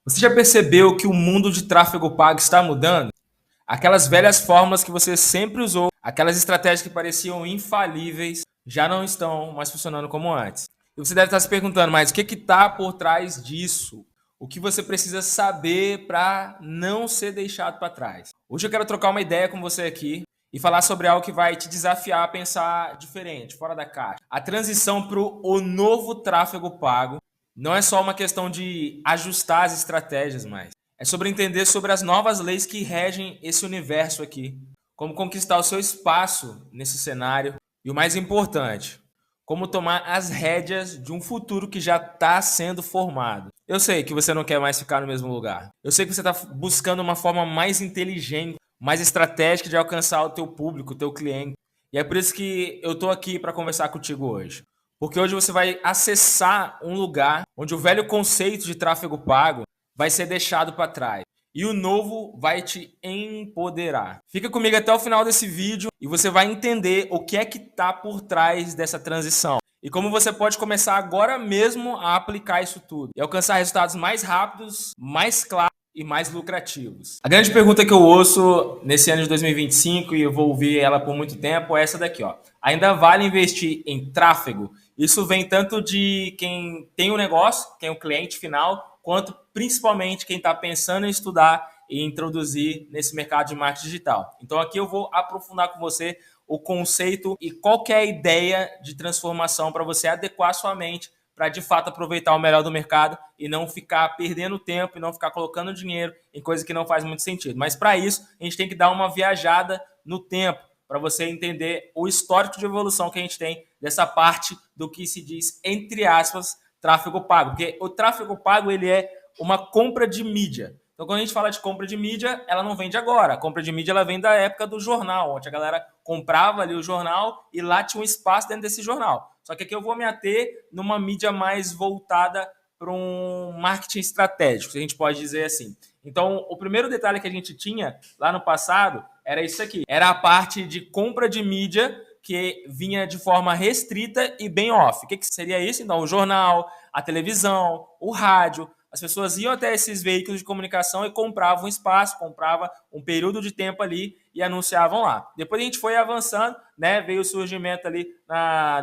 Você já percebeu que o mundo de tráfego pago está mudando? Aquelas velhas fórmulas que você sempre usou, aquelas estratégias que pareciam infalíveis, já não estão mais funcionando como antes. E você deve estar se perguntando, mas o que está por trás disso? O que você precisa saber para não ser deixado para trás? Hoje eu quero trocar uma ideia com você aqui e falar sobre algo que vai te desafiar a pensar diferente, fora da caixa. A transição para o novo tráfego pago não é só uma questão de ajustar as estratégias, mas é sobre entender sobre as novas leis que regem esse universo aqui, como conquistar o seu espaço nesse cenário e o mais importante, como tomar as rédeas de um futuro que já está sendo formado. Eu sei que você não quer mais ficar no mesmo lugar. Eu sei que você está buscando uma forma mais inteligente, mais estratégica de alcançar o teu público, o teu cliente. E é por isso que eu estou aqui para conversar contigo hoje. Porque hoje você vai acessar um lugar onde o velho conceito de tráfego pago vai ser deixado para trás. E o novo vai te empoderar. Fica comigo até o final desse vídeo e você vai entender o que é que está por trás dessa transição. E como você pode começar agora mesmo a aplicar isso tudo. E alcançar resultados mais rápidos, mais claros e mais lucrativos. A grande pergunta que eu ouço nesse ano de 2025, e eu vou ouvir ela por muito tempo, é essa daqui, ó. Ainda vale investir em tráfego? Isso vem tanto de quem tem o negócio, quem é o cliente final, quanto principalmente quem está pensando em estudar e introduzir nesse mercado de marketing digital. Então aqui eu vou aprofundar com você o conceito e qual que é a ideia de transformação para você adequar sua mente para de fato aproveitar o melhor do mercado e não ficar perdendo tempo e não ficar colocando dinheiro em coisa que não faz muito sentido. Mas para isso, a gente tem que dar uma viajada no tempo para você entender o histórico de evolução que a gente tem dessa parte do que se diz, entre aspas, tráfego pago. Porque o tráfego pago ele é uma compra de mídia. Então, quando a gente fala de compra de mídia, ela não vem de agora. A compra de mídia ela vem da época do jornal, onde a galera comprava ali o jornal e lá tinha um espaço dentro desse jornal. Só que aqui eu vou me ater numa mídia mais voltada para um marketing estratégico, se a gente pode dizer assim. Então, o primeiro detalhe que a gente tinha lá no passado era isso aqui. Era a parte de compra de mídia que vinha de forma restrita e bem off. O que seria isso? Então, o jornal, a televisão, o rádio. As pessoas iam até esses veículos de comunicação e compravam um espaço, compravam um período de tempo ali e anunciavam lá. Depois a gente foi avançando, né? Veio o surgimento ali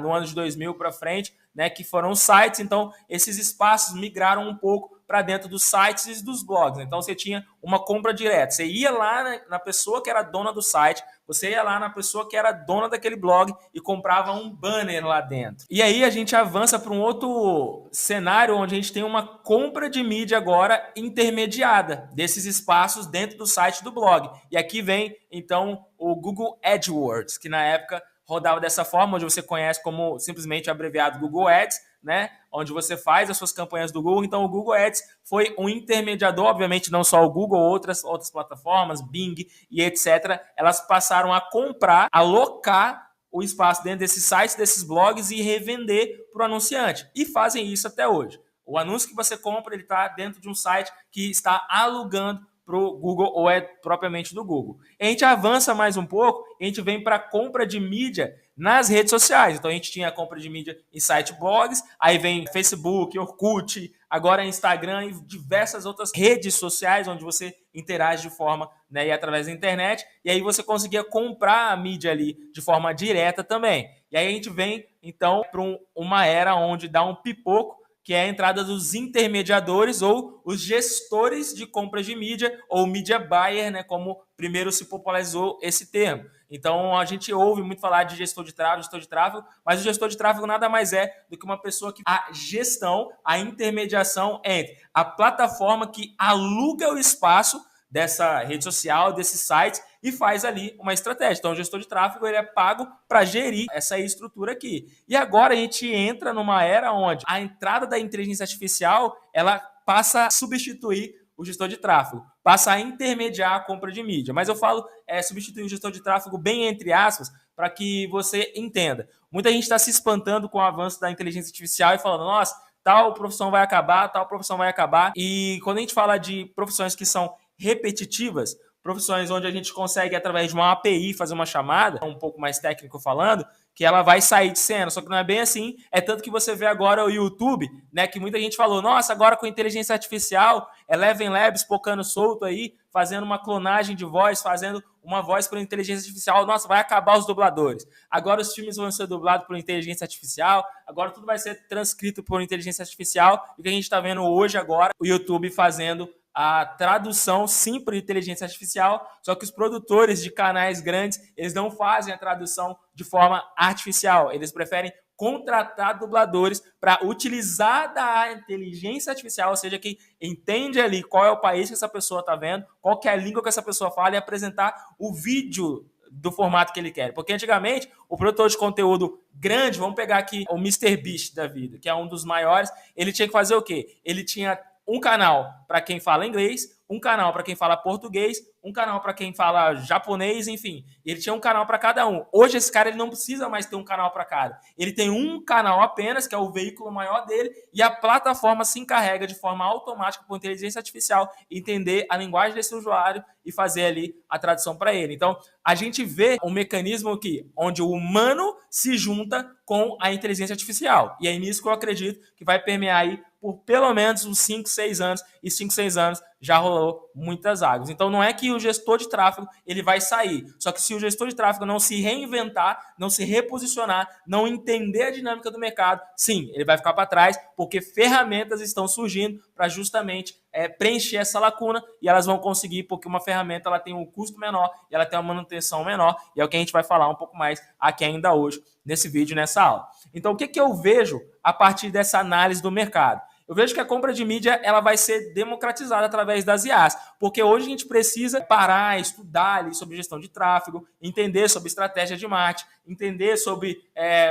no ano de 2000 para frente, né? Que foram os sites. Então, esses espaços migraram um pouco para dentro dos sites e dos blogs. Então, você tinha uma compra direta. Você ia lá na pessoa que era dona do site, você ia lá na pessoa que era dona daquele blog e comprava um banner lá dentro. E aí a gente avança para um outro cenário onde a gente tem uma compra de mídia agora intermediada desses espaços dentro do site do blog. E aqui vem, então, o Google AdWords, que na época rodava dessa forma, onde você conhece como simplesmente abreviado Google Ads, né? Onde você faz as suas campanhas do Google. Então, o Google Ads foi um intermediador, obviamente não só o Google, outras plataformas, Bing e etc. Elas passaram a comprar, alocar o espaço dentro desses sites, desses blogs e revender para o anunciante. E fazem isso até hoje. O anúncio que você compra, ele está dentro de um site que está alugando para o Google ou é propriamente do Google. A gente avança mais um pouco, a gente vem para a compra de mídia nas redes sociais. Então a gente tinha a compra de mídia em site blogs, aí vem Facebook, Orkut, agora Instagram e diversas outras redes sociais onde você interage de forma, né, e através da internet, e aí você conseguia comprar a mídia ali de forma direta também. E aí a gente vem então para uma era onde dá um pipoco, que é a entrada dos intermediadores ou os gestores de compras de mídia, ou media buyer, né, como primeiro se popularizou esse termo. Então, a gente ouve muito falar de gestor de tráfego, mas o gestor de tráfego nada mais é do que uma pessoa que a gestão, a intermediação entre a plataforma que aluga o espaço dessa rede social, desses sites, e faz ali uma estratégia. Então, o gestor de tráfego ele é pago para gerir essa estrutura aqui. E agora a gente entra numa era onde a entrada da inteligência artificial ela passa a substituir o gestor de tráfego, passa a intermediar a compra de mídia. Mas eu falo substituir o gestor de tráfego bem entre aspas, para que você entenda. Muita gente está se espantando com o avanço da inteligência artificial e falando, nossa, tal profissão vai acabar, tal profissão vai acabar. E quando a gente fala de profissões que são repetitivas, profissões onde a gente consegue, através de uma API, fazer uma chamada, um pouco mais técnico falando, que ela vai sair de cena, só que não é bem assim. É tanto que você vê agora o YouTube, né, que muita gente falou, nossa, agora com inteligência artificial, Eleven Labs pocando solto aí, fazendo uma clonagem de voz, fazendo uma voz por inteligência artificial, nossa, vai acabar os dubladores. Agora os filmes vão ser dublados por inteligência artificial, agora tudo vai ser transcrito por inteligência artificial, e o que a gente está vendo hoje agora, o YouTube fazendo a tradução sim por inteligência artificial, só que os produtores de canais grandes, eles não fazem a tradução de forma artificial, eles preferem contratar dubladores para utilizar da inteligência artificial, ou seja, que entende ali qual é o país que essa pessoa está vendo, qual que é a língua que essa pessoa fala e apresentar o vídeo do formato que ele quer. Porque antigamente, o produtor de conteúdo grande, vamos pegar aqui o MrBeast da vida, que é um dos maiores, ele tinha que fazer o quê? Ele tinha um canal para quem fala inglês, um canal para quem fala português, um canal para quem fala japonês, enfim. Ele tinha um canal para cada um. Hoje esse cara ele não precisa mais ter um canal para cada. Ele tem um canal apenas, que é o veículo maior dele, e a plataforma se encarrega de forma automática por inteligência artificial entender a linguagem desse usuário e fazer ali a tradução para ele. Então, a gente vê um mecanismo aqui onde o humano se junta com a inteligência artificial. E é nisso que eu acredito que vai permear aí por pelo menos uns 5, 6 anos, e 5, 6 anos já rolou muitas águas. Então não é que o gestor de tráfego ele vai sair, só que se o gestor de tráfego não se reinventar, não se reposicionar, não entender a dinâmica do mercado, sim, ele vai ficar para trás, porque ferramentas estão surgindo para justamente preencher essa lacuna, e elas vão conseguir, porque uma ferramenta ela tem um custo menor e ela tem uma manutenção menor, e é o que a gente vai falar um pouco mais aqui ainda hoje, nesse vídeo, nessa aula. Então o que eu vejo a partir dessa análise do mercado? Eu vejo que a compra de mídia ela vai ser democratizada através das IAs, porque hoje a gente precisa parar, estudar ali sobre gestão de tráfego, entender sobre estratégia de marketing, entender sobre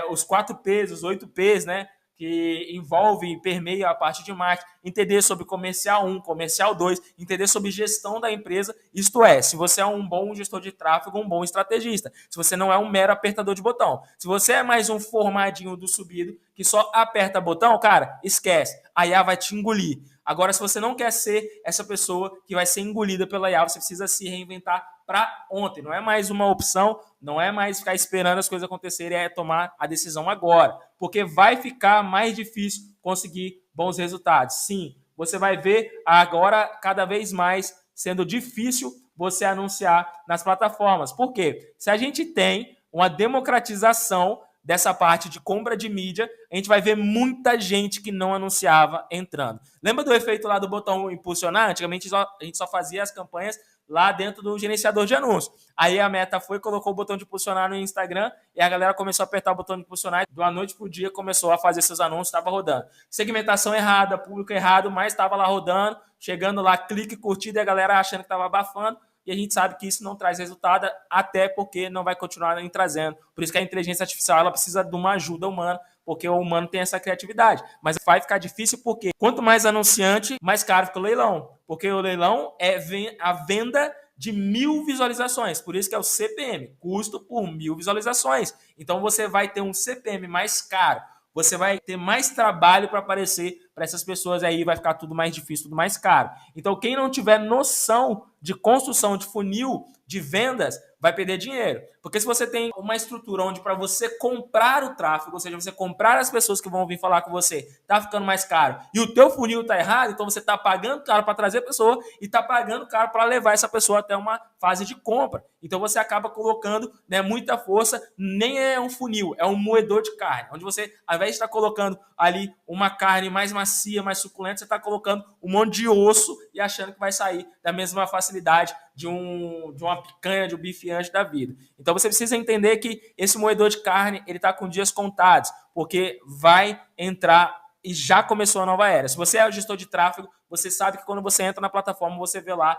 os 4Ps, os 8Ps, né? Que envolve e permeia a parte de marketing, entender sobre comercial 1, comercial 2, entender sobre gestão da empresa, isto é, se você é um bom gestor de tráfego, um bom estrategista, se você não é um mero apertador de botão, se você é mais um formadinho do subido, que só aperta botão, cara, esquece, a IA vai te engolir. Agora, se você não quer ser essa pessoa que vai ser engolida pela IA, você precisa se reinventar para ontem. Não é mais uma opção, não é mais ficar esperando as coisas acontecerem, é tomar a decisão agora. Porque vai ficar mais difícil conseguir bons resultados. Sim, você vai ver agora cada vez mais sendo difícil você anunciar nas plataformas. Por quê? Se a gente tem uma democratização dessa parte de compra de mídia, a gente vai ver muita gente que não anunciava entrando. Lembra do efeito lá do botão impulsionar? Antigamente a gente só fazia as campanhas lá dentro do gerenciador de anúncios. Aí a Meta foi, colocou o botão de impulsionar no Instagram e a galera começou a apertar o botão de impulsionar. De uma noite para o dia começou a fazer seus anúncios, estava rodando. Segmentação errada, público errado, mas estava lá rodando, chegando lá, clique, curtida e a galera achando que estava abafando. E a gente sabe que isso não traz resultado, até porque não vai continuar nem trazendo. Por isso que a inteligência artificial ela precisa de uma ajuda humana, porque o humano tem essa criatividade. Mas vai ficar difícil porque quanto mais anunciante, mais caro fica o leilão. Porque o leilão é a venda de 1.000 visualizações. Por isso que é o CPM, custo por 1.000 visualizações. Então você vai ter um CPM mais caro. Você vai ter mais trabalho para aparecer para essas pessoas aí, vai ficar tudo mais difícil, tudo mais caro. Então, quem não tiver noção de construção de funil de vendas, vai perder dinheiro. Porque se você tem uma estrutura onde para você comprar o tráfego, ou seja, você comprar as pessoas que vão vir falar com você, tá ficando mais caro, e o teu funil tá errado, então você tá pagando caro para trazer a pessoa e tá pagando caro para levar essa pessoa até uma fase de compra. Então você acaba colocando, né, muita força, nem é um funil, é um moedor de carne, onde você, ao invés de estar colocando ali uma carne mais macia, mais suculenta, você está colocando um monte de osso e achando que vai sair da mesma facilidade de uma picanha, de um bife ancho da vida. Então você precisa entender que esse moedor de carne ele está com dias contados, porque vai entrar e já começou a nova era. Se você é o gestor de tráfego, você sabe que quando você entra na plataforma, você vê lá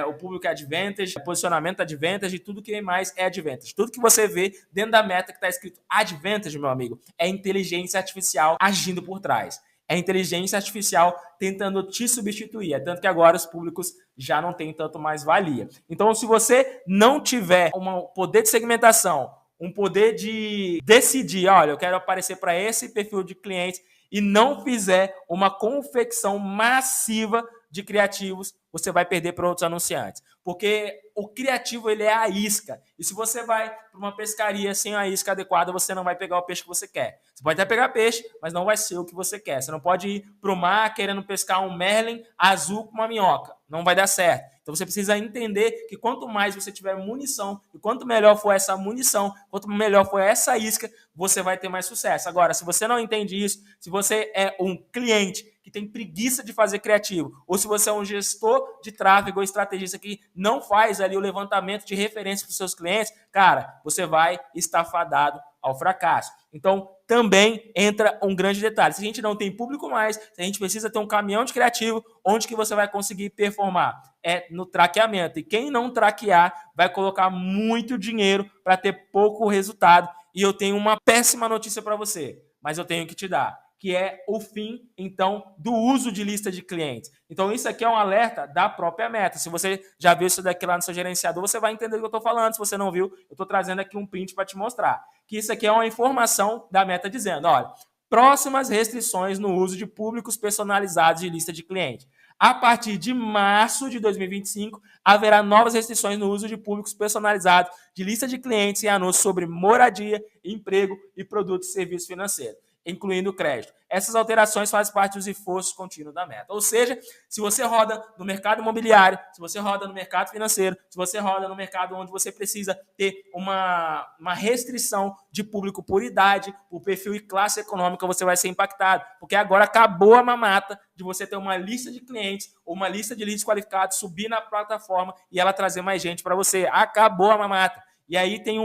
o público é Advantage, posicionamento Advantage e tudo que mais é Advantage. Tudo que você vê dentro da meta que está escrito Advantage, meu amigo, é inteligência artificial agindo por trás. É inteligência artificial tentando te substituir. É tanto que agora os públicos já não têm tanto mais valia. Então, se você não tiver um poder de segmentação, um poder de decidir, olha, eu quero aparecer para esse perfil de clientes, e não fizer uma confecção massiva de criativos você vai perder para outros anunciantes. Porque o criativo ele é a isca. E se você vai para uma pescaria sem a isca adequada, você não vai pegar o peixe que você quer. Você pode até pegar peixe, mas não vai ser o que você quer. Você não pode ir para o mar querendo pescar um merlin azul com uma minhoca. Não vai dar certo. Então você precisa entender que quanto mais você tiver munição, e quanto melhor for essa munição, quanto melhor for essa isca, você vai ter mais sucesso. Agora, se você não entende isso, se você é um cliente que tem preguiça de fazer criativo, ou se você é um gestor de tráfego ou estrategista que não faz ali o levantamento de referência para os seus clientes, cara, você vai estar fadado ao fracasso. Então, também entra um grande detalhe. Se a gente não tem público mais, se a gente precisa ter um caminhão de criativo, onde que você vai conseguir performar? É no traqueamento. E quem não traquear vai colocar muito dinheiro para ter pouco resultado. E eu tenho uma péssima notícia para você, mas eu tenho que te dar, que é o fim, então, do uso de lista de clientes. Então, isso aqui é um alerta da própria Meta. Se você já viu isso daqui lá no seu gerenciador, você vai entender o que eu estou falando. Se você não viu, eu estou trazendo aqui um print para te mostrar. Que isso aqui é uma informação da Meta dizendo, olha, próximas restrições no uso de públicos personalizados de lista de cliente. A partir de março de 2025, haverá novas restrições no uso de públicos personalizados de lista de clientes e anúncios sobre moradia, emprego e produtos e serviços financeiros, incluindo o crédito. Essas alterações fazem parte dos esforços contínuos da Meta. Ou seja, se você roda no mercado imobiliário, se você roda no mercado financeiro, se você roda no mercado onde você precisa ter uma restrição de público por idade, por perfil e classe econômica, você vai ser impactado. Porque agora acabou a mamata de você ter uma lista de clientes ou uma lista de leads qualificados, subir na plataforma e ela trazer mais gente para você. Acabou a mamata. E aí tem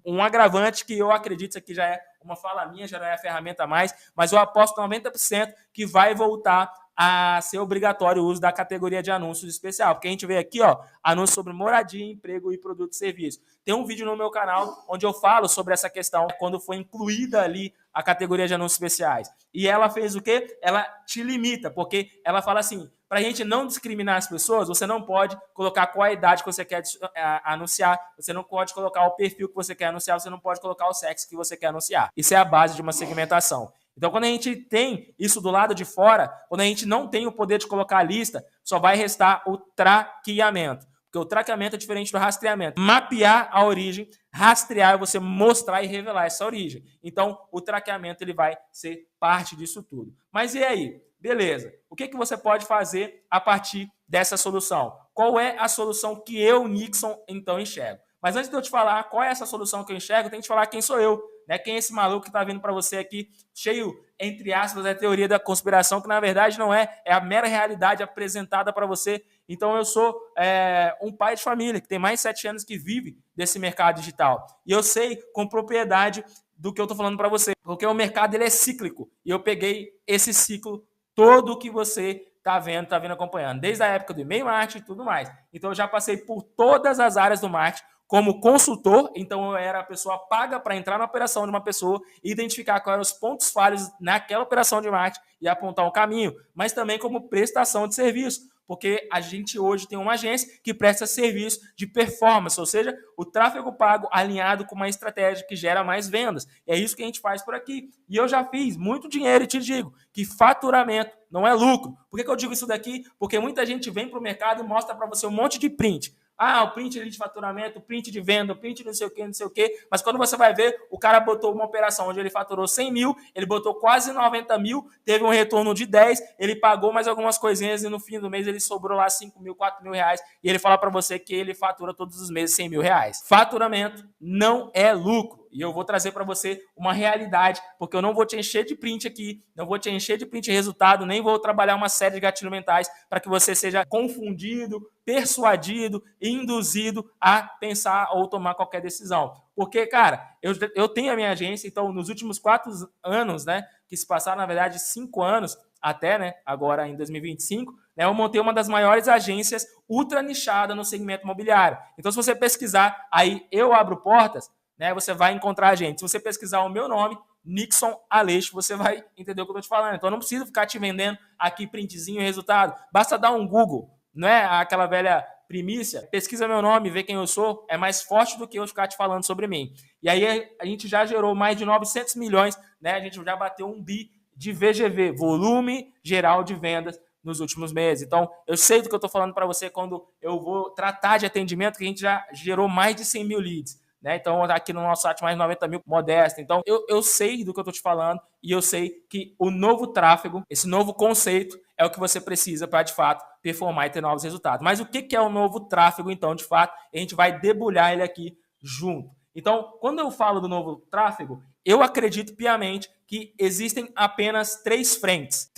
um agravante que eu acredito, isso aqui já é uma fala minha, já não é a ferramenta a mais, mas eu aposto 90% que vai voltar a ser obrigatório o uso da categoria de anúncios especial, porque a gente vê aqui, ó, anúncios sobre moradia, emprego e produto e serviço. Tem um vídeo no meu canal onde eu falo sobre essa questão, quando foi incluída ali a categoria de anúncios especiais. E ela fez o quê? Ela te limita, porque ela fala assim, para a gente não discriminar as pessoas, você não pode colocar qual a idade que você quer anunciar, você não pode colocar o perfil que você quer anunciar, você não pode colocar o sexo que você quer anunciar. Isso é a base de uma segmentação. Então, quando a gente tem isso do lado de fora, quando a gente não tem o poder de colocar a lista, só vai restar o traqueamento. Porque o traqueamento é diferente do rastreamento. Mapear a origem, rastrear é você mostrar e revelar essa origem. Então, o traqueamento ele vai ser parte disso tudo. Mas e aí? Beleza. O que você pode fazer a partir dessa solução? Qual é a solução que eu, Nixon, então enxergo? Mas antes de eu te falar qual é essa solução que eu enxergo, eu tenho que te falar quem sou eu. Né? Quem é esse maluco que está vindo para você aqui, cheio, entre aspas, da teoria da conspiração, que na verdade não é, é a mera realidade apresentada para você. Então eu sou um pai de família, que tem mais de 7 anos que vive desse mercado digital. E eu sei com propriedade do que eu estou falando para você, porque o mercado ele é cíclico. E eu peguei esse ciclo todo que você está vendo acompanhando, desde a época do e-mail marketing e tudo mais. Então eu já passei por todas as áreas do marketing, como consultor, então eu era a pessoa paga para entrar na operação de uma pessoa e identificar quais eram os pontos falhos naquela operação de marketing e apontar um caminho, mas também como prestação de serviço, porque a gente hoje tem uma agência que presta serviço de performance, ou seja, o tráfego pago alinhado com uma estratégia que gera mais vendas. É isso que a gente faz por aqui. E eu já fiz muito dinheiro e te digo que faturamento não é lucro. Por que eu digo isso daqui? Porque muita gente vem para o mercado e mostra para você um monte de print. Ah, o print de faturamento, o print de venda, o print não sei o quê. Mas quando você vai ver, o cara botou uma operação onde ele faturou 100 mil, ele botou quase 90 mil, teve um retorno de 10, ele pagou mais algumas coisinhas e no fim do mês ele sobrou lá 5 mil, 4 mil reais e ele fala para você que ele fatura todos os meses 100 mil reais. Faturamento não é lucro. E eu vou trazer para você uma realidade, porque eu não vou te encher de print aqui, não vou te encher de print de resultado, nem vou trabalhar uma série de gatilhos mentais para que você seja confundido, persuadido, induzido a pensar ou tomar qualquer decisão. Porque, cara, eu tenho a minha agência, então nos últimos 4 anos, né, que se passaram, na verdade, 5 anos, até, né, agora em 2025, né, eu montei uma das maiores agências ultra nichada no segmento imobiliário. Então, se você pesquisar aí, eu abro portas, né, você vai encontrar a gente. Se você pesquisar o meu nome, Nixon Aleixo, você vai entender o que eu estou te falando. Então, eu não preciso ficar te vendendo aqui printzinho e resultado. Basta dar um Google, não é aquela velha primícia. Pesquisa meu nome, vê quem eu sou. É mais forte do que eu ficar te falando sobre mim. E aí, a gente já gerou mais de 900 milhões, né? A gente já bateu 1 bi de VGV, volume geral de vendas, nos últimos meses. Então, eu sei do que eu estou falando para você quando eu vou tratar de atendimento, que a gente já gerou mais de 100 mil leads. Né? Então, aqui no nosso site, mais 90 mil modesto. Então, eu sei do que eu estou te falando e eu sei que o novo tráfego, esse novo conceito, é o que você precisa para, de fato, performar e ter novos resultados. Mas o que é o novo tráfego, então, de fato? A gente vai debulhar ele aqui junto. Então, quando eu falo do novo tráfego, eu acredito piamente que existem apenas três frentes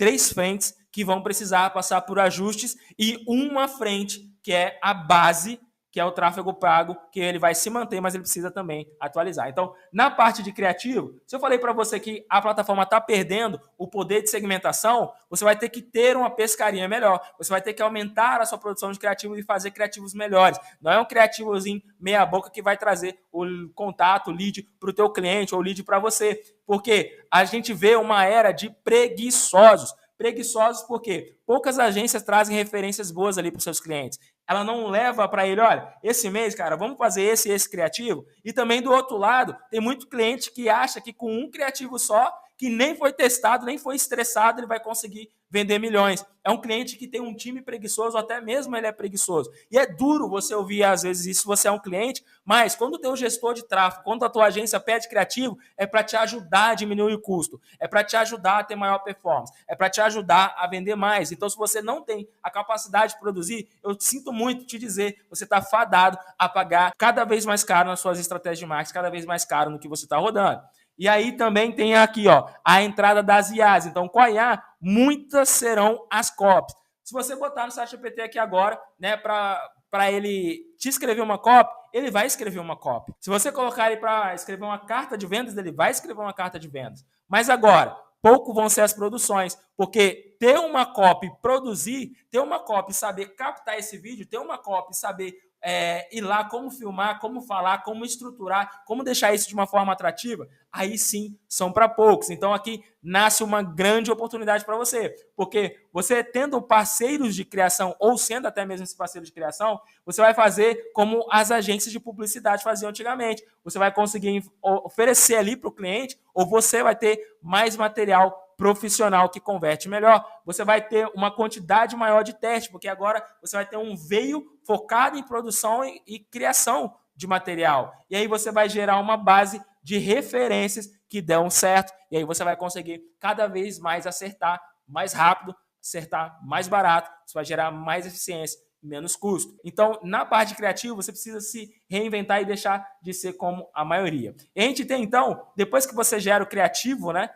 que vão precisar passar por ajustes e uma frente que é a base, que é o tráfego pago, que ele vai se manter, mas ele precisa também atualizar. Então, na parte de criativo, se eu falei para você que a plataforma está perdendo o poder de segmentação, você vai ter que ter uma pescaria melhor, você vai ter que aumentar a sua produção de criativo e fazer criativos melhores. Não é um criativozinho meia boca que vai trazer o contato, o lead para o teu cliente ou o lead para você, porque a gente vê uma era de preguiçosos. Preguiçosos porque poucas agências trazem referências boas ali para os seus clientes. Ela não leva para ele, olha, esse mês, cara, vamos fazer esse criativo. E também do outro lado, tem muito cliente que acha que com um criativo só, que nem foi testado, nem foi estressado, ele vai conseguir vender milhões. É um cliente que tem um time preguiçoso, até mesmo ele é preguiçoso. E é duro você ouvir, às vezes, isso se você é um cliente, mas quando o teu gestor de tráfego, quando a tua agência pede criativo, é para te ajudar a diminuir o custo, é para te ajudar a ter maior performance, é para te ajudar a vender mais. Então, se você não tem a capacidade de produzir, eu sinto muito te dizer, você está fadado a pagar cada vez mais caro nas suas estratégias de marketing, cada vez mais caro no que você está rodando. E aí também tem aqui, ó, a entrada das IAs. Então, com a IA, muitas serão as copies. Se você botar no ChatGPT aqui agora, né, para ele te escrever uma copy, ele vai escrever uma copy. Se você colocar ele para escrever uma carta de vendas, ele vai escrever uma carta de vendas. Mas agora, pouco vão ser as produções, porque ter uma copy, produzir, ter uma copy, saber captar esse vídeo, ter uma copy, saber ir lá, como filmar, como falar, como estruturar, como deixar isso de uma forma atrativa, aí sim são para poucos. Então aqui nasce uma grande oportunidade para você, porque você tendo parceiros de criação, ou sendo até mesmo esse parceiro de criação, você vai fazer como as agências de publicidade faziam antigamente. Você vai conseguir oferecer ali para o cliente, ou você vai ter mais material profissional que converte melhor. Você vai ter uma quantidade maior de testes, porque agora você vai ter um veio focado em produção e criação de material. E aí você vai gerar uma base de referências que dão certo, e aí você vai conseguir cada vez mais acertar mais rápido, acertar mais barato, você vai gerar mais eficiência, menos custo. Então, na parte criativa, você precisa se reinventar e deixar de ser como a maioria. E a gente tem, então, depois que você gera o criativo, né,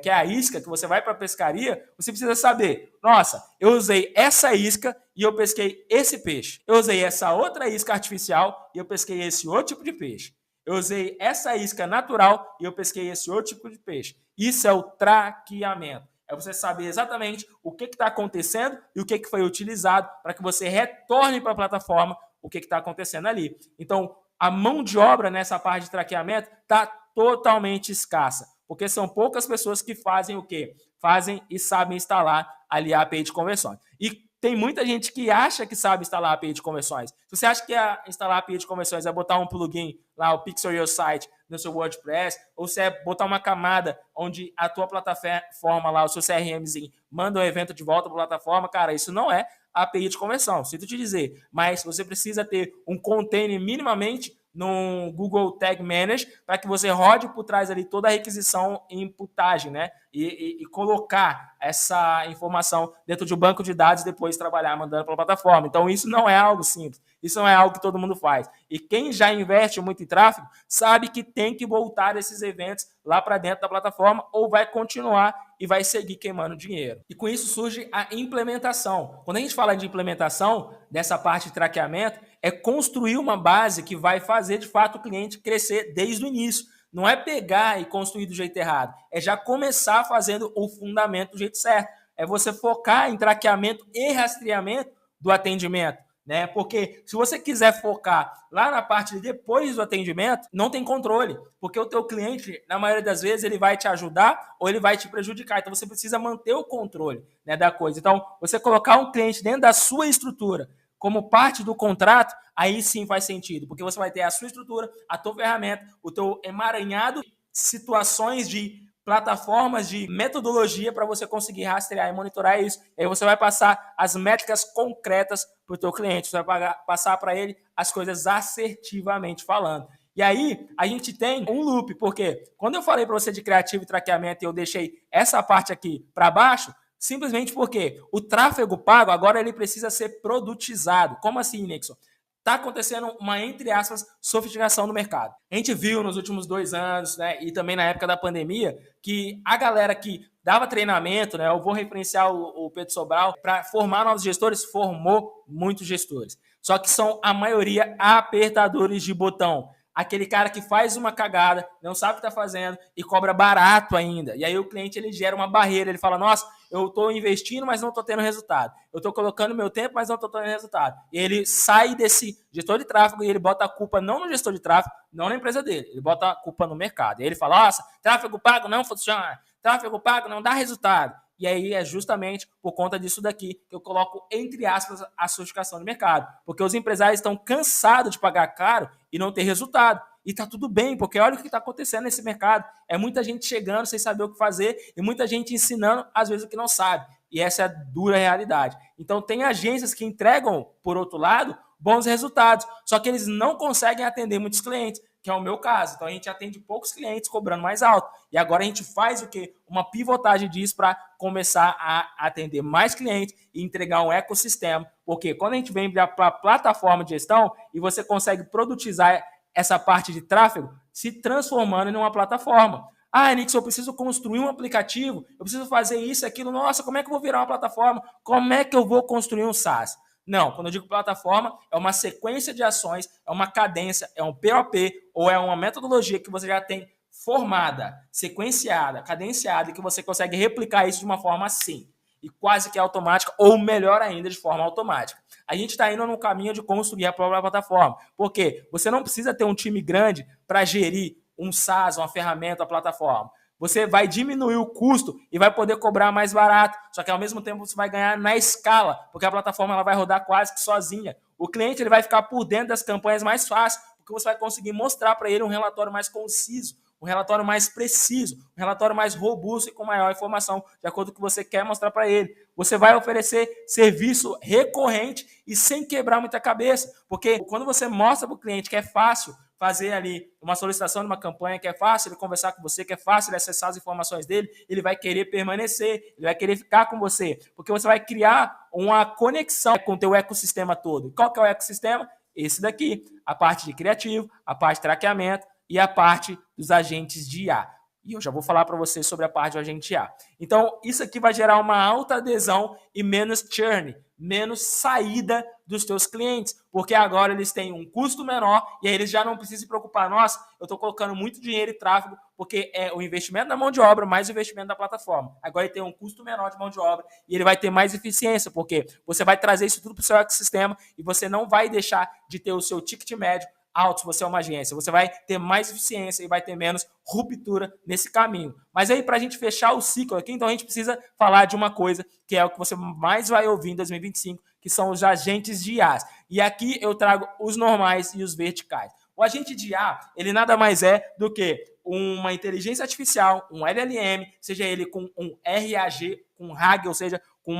que é a isca, que você vai para a pescaria, você precisa saber, nossa, eu usei essa isca e eu pesquei esse peixe. Eu usei essa outra isca artificial e eu pesquei esse outro tipo de peixe. Eu usei essa isca natural e eu pesquei esse outro tipo de peixe. Isso é o traqueamento. É você saber exatamente o que está acontecendo e o que foi utilizado para que você retorne para a plataforma o que está acontecendo ali. Então, a mão de obra nessa parte de traqueamento está totalmente escassa, porque são poucas pessoas que fazem o quê? Fazem e sabem instalar ali a API de conversões. E tem muita gente que acha que sabe instalar a API de conversões. Se você acha que instalar a API de conversões é botar um plugin lá, o Pixel Your Site, no seu WordPress, ou se é botar uma camada onde a tua plataforma lá, o seu CRMzinho, manda um evento de volta para a plataforma, cara, isso não é API de conversão, sinto te dizer. Mas você precisa ter um container minimamente no Google Tag Manager para que você rode por trás ali toda a requisição e inputagem, né? E colocar essa informação dentro de um banco de dados e depois trabalhar mandando para a plataforma. Então, isso não é algo simples. Isso não é algo que todo mundo faz. E quem já investe muito em tráfego sabe que tem que voltar esses eventos lá para dentro da plataforma ou vai continuar e vai seguir queimando dinheiro. E com isso surge a implementação. Quando a gente fala de implementação, dessa parte de traqueamento, é construir uma base que vai fazer, de fato, o cliente crescer desde o início. Não é pegar e construir do jeito errado. É já começar fazendo o fundamento do jeito certo. É você focar em traqueamento e rastreamento do atendimento. Né? Porque se você quiser focar lá na parte de depois do atendimento, não tem controle, porque o teu cliente, na maioria das vezes, ele vai te ajudar ou ele vai te prejudicar, então você precisa manter o controle, né, da coisa. Então, você colocar um cliente dentro da sua estrutura como parte do contrato, aí sim faz sentido, porque você vai ter a sua estrutura, a tua ferramenta, o teu emaranhado de situações de plataformas de metodologia para você conseguir rastrear e monitorar isso. E aí você vai passar as métricas concretas para o teu cliente, você vai passar para ele as coisas assertivamente falando. E aí a gente tem um loop, porque quando eu falei para você de criativo e traqueamento e eu deixei essa parte aqui para baixo, simplesmente porque o tráfego pago agora ele precisa ser produtizado. Como assim, Nixon? Está acontecendo uma, entre aspas, sofisticação no mercado. A gente viu nos últimos 2 anos, né, e também na época da pandemia, que a galera que dava treinamento, né, eu vou referenciar o Pedro Sobral, para formar novos gestores, formou muitos gestores. Só que são a maioria apertadores de botão. Aquele cara que faz uma cagada, não sabe o que está fazendo e cobra barato ainda. E aí o cliente ele gera uma barreira, ele fala, nossa, eu estou investindo, mas não estou tendo resultado. Eu estou colocando meu tempo, mas não estou tendo resultado. E ele sai desse gestor de tráfego e ele bota a culpa não no gestor de tráfego, não na empresa dele. Ele bota a culpa no mercado. E aí ele fala, nossa, tráfego pago não funciona, tráfego pago não dá resultado. E aí é justamente por conta disso daqui que eu coloco, entre aspas, a sofisticação do mercado. Porque os empresários estão cansados de pagar caro e não ter resultado. E tá tudo bem, porque olha o que está acontecendo nesse mercado. É muita gente chegando sem saber o que fazer e muita gente ensinando, às vezes, o que não sabe. E essa é a dura realidade. Então, tem agências que entregam, por outro lado, bons resultados, só que eles não conseguem atender muitos clientes, que é o meu caso. Então, a gente atende poucos clientes cobrando mais alto. E agora a gente faz o quê? Uma pivotagem disso para começar a atender mais clientes e entregar um ecossistema. Porque quando a gente vem para a plataforma de gestão e você consegue produtizar essa parte de tráfego, se transformando em uma plataforma. Ah, Nix, eu preciso construir um aplicativo, eu preciso fazer isso, aquilo. Nossa, como é que eu vou virar uma plataforma? Como é que eu vou construir um SaaS? Não, quando eu digo plataforma, é uma sequência de ações, é uma cadência, é um POP ou é uma metodologia que você já tem formada, sequenciada, cadenciada e que você consegue replicar isso de uma forma assim, e quase que automática, ou melhor ainda, de forma automática. A gente está indo no caminho de construir a própria plataforma, porque você não precisa ter um time grande para gerir um SaaS, uma ferramenta, uma plataforma. Você vai diminuir o custo e vai poder cobrar mais barato, só que ao mesmo tempo você vai ganhar na escala, porque a plataforma ela vai rodar quase que sozinha. O cliente ele vai ficar por dentro das campanhas mais fácil, porque você vai conseguir mostrar para ele um relatório mais conciso, um relatório mais preciso, um relatório mais robusto e com maior informação, de acordo com o que você quer mostrar para ele. Você vai oferecer serviço recorrente e sem quebrar muita cabeça, porque quando você mostra para o cliente que é fácil fazer ali uma solicitação de uma campanha, que é fácil ele conversar com você, que é fácil ele acessar as informações dele, ele vai querer permanecer, ele vai querer ficar com você, porque você vai criar uma conexão com o teu ecossistema todo. Qual que é o ecossistema? Esse daqui, a parte de criativo, a parte de traqueamento e a parte dos agentes de IA. E eu já vou falar para você sobre a parte do agente IA. Então, isso aqui vai gerar uma alta adesão e menos churn, menos saída dos teus clientes, porque agora eles têm um custo menor e aí eles já não precisam se preocupar. Nossa, eu estou colocando muito dinheiro em tráfego porque é o investimento da mão de obra mais o investimento da plataforma. Agora ele tem um custo menor de mão de obra e ele vai ter mais eficiência, porque você vai trazer isso tudo para o seu ecossistema e você não vai deixar de ter o seu ticket médio alto se você é uma agência. Você vai ter mais eficiência e vai ter menos ruptura nesse caminho. Mas aí, para a gente fechar o ciclo aqui, então a gente precisa falar de uma coisa que é o que você mais vai ouvir em 2025, que são os agentes de IA. E aqui eu trago os normais e os verticais. O agente de IA, ele nada mais é do que uma inteligência artificial, um LLM, seja ele com um RAG, com RAG, ou seja, com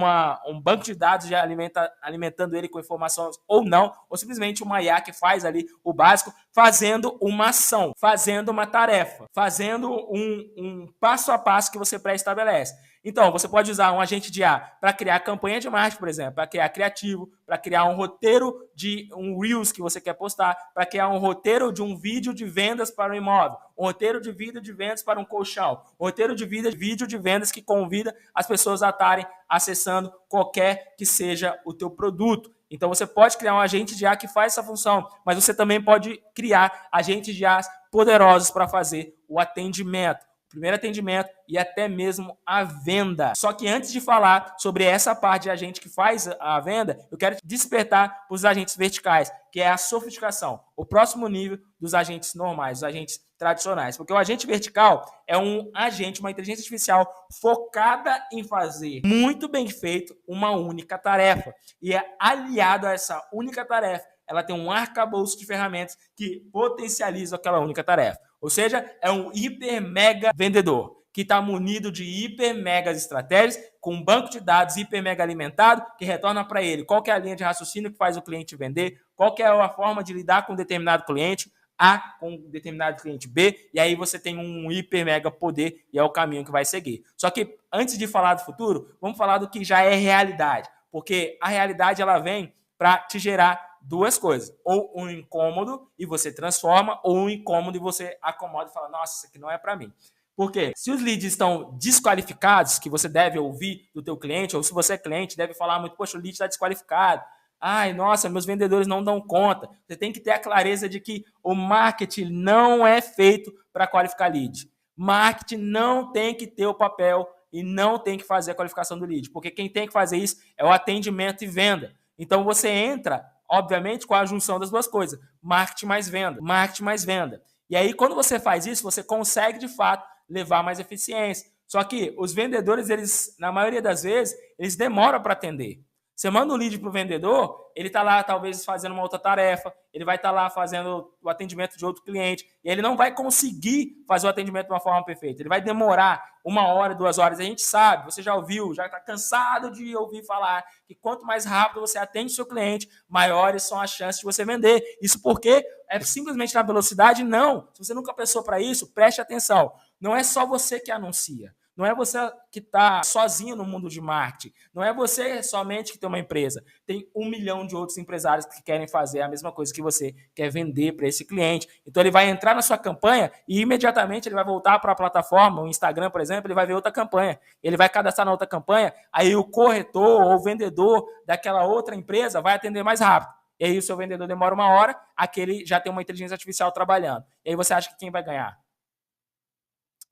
um banco de dados já alimentando ele com informações ou não, ou simplesmente uma IA que faz ali o básico, fazendo uma ação, fazendo uma tarefa, fazendo um passo a passo que você pré-estabelece. Então, você pode usar um agente de IA para criar campanha de marketing, por exemplo, para criar criativo, para criar um roteiro de um Reels que você quer postar, para criar um roteiro de um vídeo de vendas para um imóvel, um roteiro de vídeo de vendas para um colchão, um roteiro de vídeo de vendas que convida as pessoas a estarem acessando qualquer que seja o teu produto. Então, você pode criar um agente de IA que faz essa função, mas você também pode criar agentes de IA poderosos para fazer o atendimento. Primeiro atendimento e até mesmo a venda. Só que antes de falar sobre essa parte de agente que faz a venda, eu quero despertar para os agentes verticais, que é a sofisticação, o próximo nível dos agentes normais, os agentes tradicionais. Porque o agente vertical é um agente, uma inteligência artificial focada em fazer muito bem feito uma única tarefa. E é aliado a essa única tarefa, ela tem um arcabouço de ferramentas que potencializam aquela única tarefa. Ou seja, é um hiper mega vendedor. que está munido de hiper megas estratégias, com um banco de dados hiper mega alimentado, que retorna para ele qual que é a linha de raciocínio que faz o cliente vender, qual que é a forma de lidar com um determinado cliente A com um determinado cliente B, e aí você tem um hiper mega poder e é o caminho que vai seguir. Só que antes de falar do futuro, vamos falar do que já é realidade, porque a realidade ela vem para te gerar duas coisas, ou um incômodo e você transforma, ou um incômodo e você acomoda e fala, nossa, isso aqui não é para mim. Porque se os leads estão desqualificados, que você deve ouvir do teu cliente, ou se você é cliente, deve falar muito, poxa, o lead está desqualificado. Ai, nossa, meus vendedores não dão conta. Você tem que ter a clareza de que o marketing não é feito para qualificar lead. Marketing não tem que ter o papel e não tem que fazer a qualificação do lead, porque quem tem que fazer isso é o atendimento e venda. Então você entra, obviamente, com a junção das duas coisas, marketing mais venda, marketing mais venda. E aí, quando você faz isso, você consegue, de fato, levar mais eficiência. Só que os vendedores, eles, na maioria das vezes, eles demoram para atender. Você manda um lead para o vendedor, ele está lá talvez fazendo uma outra tarefa, ele vai estar lá fazendo o atendimento de outro cliente, e ele não vai conseguir fazer o atendimento de uma forma perfeita. Ele vai demorar 1 hora, 2 horas. A gente sabe, você já ouviu, já está cansado de ouvir falar que quanto mais rápido você atende o seu cliente, maiores são as chances de você vender. Isso porque é simplesmente na velocidade? Não. Se você nunca pensou para isso, preste atenção. Não é só você que anuncia. Não é você que está sozinho no mundo de marketing. Não é você somente que tem uma empresa. Tem 1 milhão de outros empresários que querem fazer a mesma coisa que você quer vender para esse cliente. Então ele vai entrar na sua campanha e imediatamente ele vai voltar para a plataforma, o Instagram, por exemplo, ele vai ver outra campanha. Ele vai cadastrar na outra campanha, aí o corretor ou o vendedor daquela outra empresa vai atender mais rápido. E aí o seu vendedor demora 1 hora, aquele já tem uma inteligência artificial trabalhando. E aí você acha que quem vai ganhar?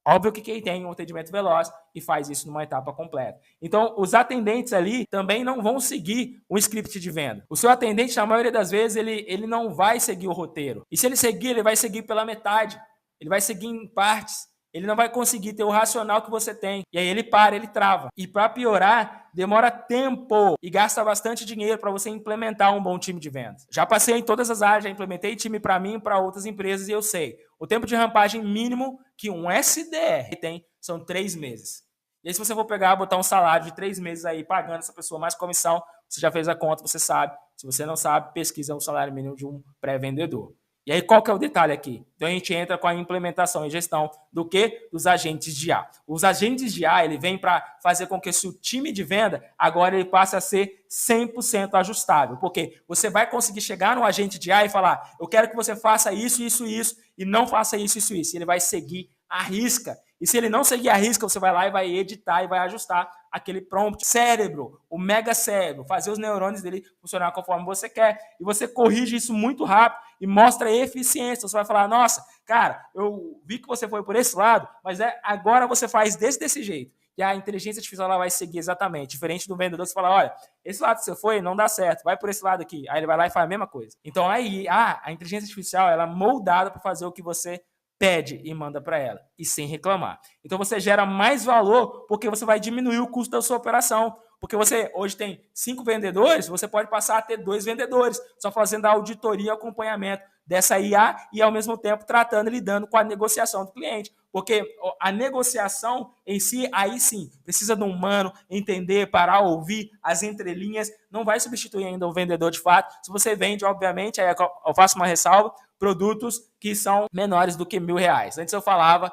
Óbvio que quem tem um atendimento veloz e faz isso numa etapa completa. Então, os atendentes ali também não vão seguir um script de venda. O seu atendente, na maioria das vezes, ele não vai seguir o roteiro. E se ele seguir, ele vai seguir pela metade. Ele vai seguir em partes. Ele não vai conseguir ter o racional que você tem. E aí ele para, ele trava. E para piorar, demora tempo e gasta bastante dinheiro para você implementar um bom time de vendas. Já passei em todas as áreas, já implementei time para mim e para outras empresas e eu sei. O tempo de rampagem mínimo que um SDR tem são 3 meses. E aí se você for pegar, botar um salário de 3 meses aí, pagando essa pessoa mais comissão, você já fez a conta, você sabe. Se você não sabe, pesquisa o salário mínimo de um pré-vendedor. E aí, qual que é o detalhe aqui? Então, a gente entra com a implementação e gestão do quê? Dos agentes de A. Os agentes de A, ele vem para fazer com que o time de venda, agora ele passe a ser 100% ajustável. Porque você vai conseguir chegar no agente de A e falar, eu quero que você faça isso, isso, isso, e não faça isso, isso, isso. E ele vai seguir a risca. E se ele não seguir a risca, você vai lá e vai editar e vai ajustar aquele prompt. Cérebro, o mega cérebro, fazer os neurônios dele funcionar conforme você quer. E você corrige isso muito rápido e mostra eficiência. Você vai falar, nossa, cara, eu vi que você foi por esse lado, mas agora você faz desse jeito. E a inteligência artificial ela vai seguir exatamente. Diferente do vendedor, você fala, olha, esse lado que você foi não dá certo, vai por esse lado aqui. Aí ele vai lá e faz a mesma coisa. Então aí, a inteligência artificial ela é moldada para fazer o que você pede e manda para ela, e sem reclamar. Então você gera mais valor porque você vai diminuir o custo da sua operação. Porque você hoje tem 5 vendedores, você pode passar a ter 2 vendedores, só fazendo a auditoria e acompanhamento dessa IA e ao mesmo tempo tratando e lidando com a negociação do cliente. Porque a negociação em si, aí sim, precisa de um humano entender, parar, ouvir as entrelinhas, não vai substituir ainda o vendedor de fato. Se você vende, obviamente, aí eu faço uma ressalva, produtos que são menores do que R$1.000. Antes eu falava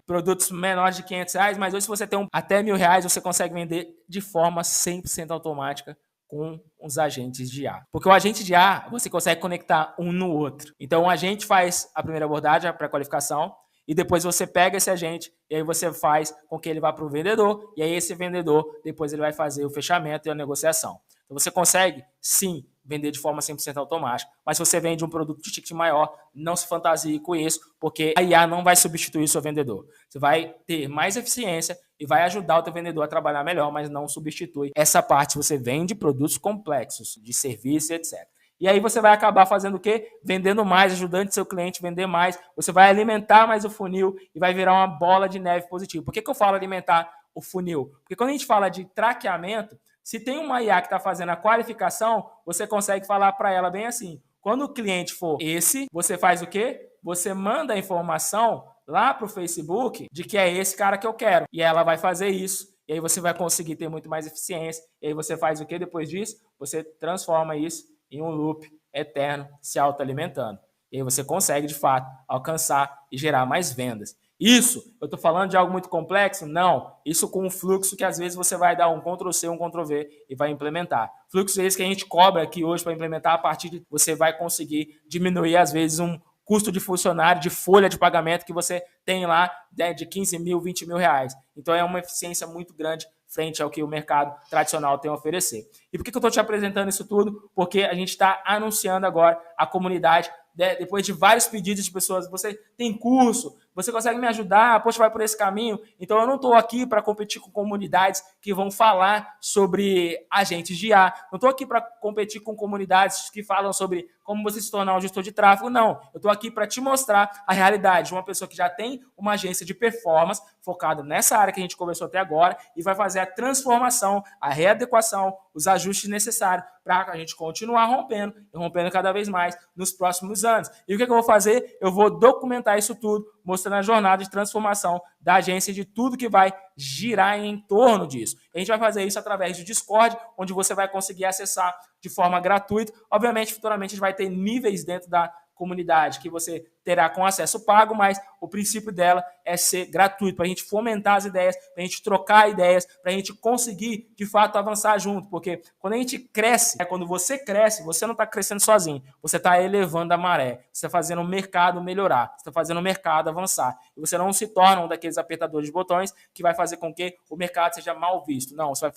produtos menores de R$500, mas hoje se você tem até R$1.000, você consegue vender de forma 100% automática com os agentes de IA. Porque o agente de IA, você consegue conectar um no outro. Então, o agente faz a primeira abordagem, a pré-qualificação, e depois você pega esse agente e aí você faz com que ele vá para o vendedor, e aí esse vendedor, depois ele vai fazer o fechamento e a negociação. Então, você consegue, sim, vender de forma 100% automática. Mas se você vende um produto de ticket maior, não se fantasie com isso, porque a IA não vai substituir o seu vendedor. Você vai ter mais eficiência e vai ajudar o teu vendedor a trabalhar melhor, mas não substitui essa parte se você vende produtos complexos, de serviço, etc. E aí você vai acabar fazendo o quê? Vendendo mais, ajudando seu cliente a vender mais. Você vai alimentar mais o funil e vai virar uma bola de neve positiva. Por que eu falo alimentar o funil? Porque quando a gente fala de traqueamento, se tem uma IA que está fazendo a qualificação, você consegue falar para ela bem assim. Quando o cliente for esse, você faz o quê? Você manda a informação lá para o Facebook de que é esse cara que eu quero. E ela vai fazer isso. E aí você vai conseguir ter muito mais eficiência. E aí você faz o que depois disso? Você transforma isso em um loop eterno, se autoalimentando. E aí você consegue, de fato, alcançar e gerar mais vendas. Isso, eu estou falando de algo muito complexo? Não. Isso com um fluxo que às vezes você vai dar um Ctrl+C, um Ctrl+V e vai implementar. Fluxo esse que a gente cobra aqui hoje para implementar, a partir de você vai conseguir diminuir às vezes um custo de funcionário, de folha de pagamento que você tem lá, né, de 15 mil, 20 mil reais. Então é uma eficiência muito grande frente ao que o mercado tradicional tem a oferecer. E por que eu estou te apresentando isso tudo? Porque a gente está anunciando agora a comunidade, depois de vários pedidos de pessoas, você tem curso, você consegue me ajudar, poxa, vai por esse caminho. Então eu não estou aqui para competir com comunidades que vão falar sobre agentes de IA, não estou aqui para competir com comunidades que falam sobre como você se tornar um gestor de tráfego, não. Eu estou aqui para te mostrar a realidade de uma pessoa que já tem uma agência de performance focada nessa área que a gente conversou até agora e vai fazer a transformação, a readequação, os ajustes necessários para a gente continuar rompendo e rompendo cada vez mais nos próximos anos. E o que eu vou fazer? Eu vou documentar isso tudo, mostrando a jornada de transformação da agência e de tudo que vai girar em torno disso. A gente vai fazer isso através do Discord, onde você vai conseguir acessar de forma gratuita. Obviamente, futuramente, a gente vai ter níveis dentro da comunidade que você terá com acesso pago, mas o princípio dela é ser gratuito, para a gente fomentar as ideias, para a gente trocar ideias, para a gente conseguir, de fato, avançar junto, porque quando a gente cresce, quando você cresce, você não está crescendo sozinho, você está elevando a maré, você está fazendo o mercado melhorar, você está fazendo o mercado avançar, e você não se torna um daqueles apertadores de botões que vai fazer com que o mercado seja mal visto, não, você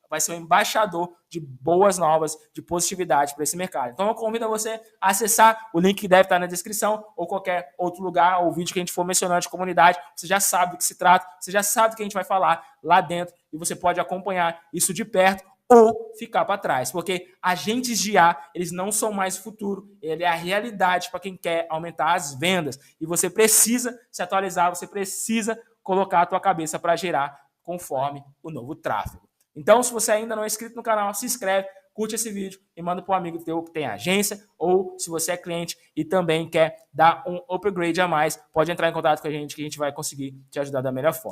vai ser um embaixador de boas novas, de positividade para esse mercado. Então eu convido a você a acessar o link que deve estar na descrição ou qualquer outro lugar ou vídeo que a gente for mencionando de comunidade. Você já sabe do que se trata, você já sabe do que a gente vai falar lá dentro e você pode acompanhar isso de perto ou ficar para trás, porque agentes de IA, eles não são mais o futuro, ele é a realidade para quem quer aumentar as vendas e você precisa se atualizar, você precisa colocar a tua cabeça para gerar conforme o novo tráfego. Então, se você ainda não é inscrito no canal, se inscreve, curte esse vídeo e manda para um amigo teu que tem agência, ou se você é cliente e também quer dar um upgrade a mais, pode entrar em contato com a gente que a gente vai conseguir te ajudar da melhor forma.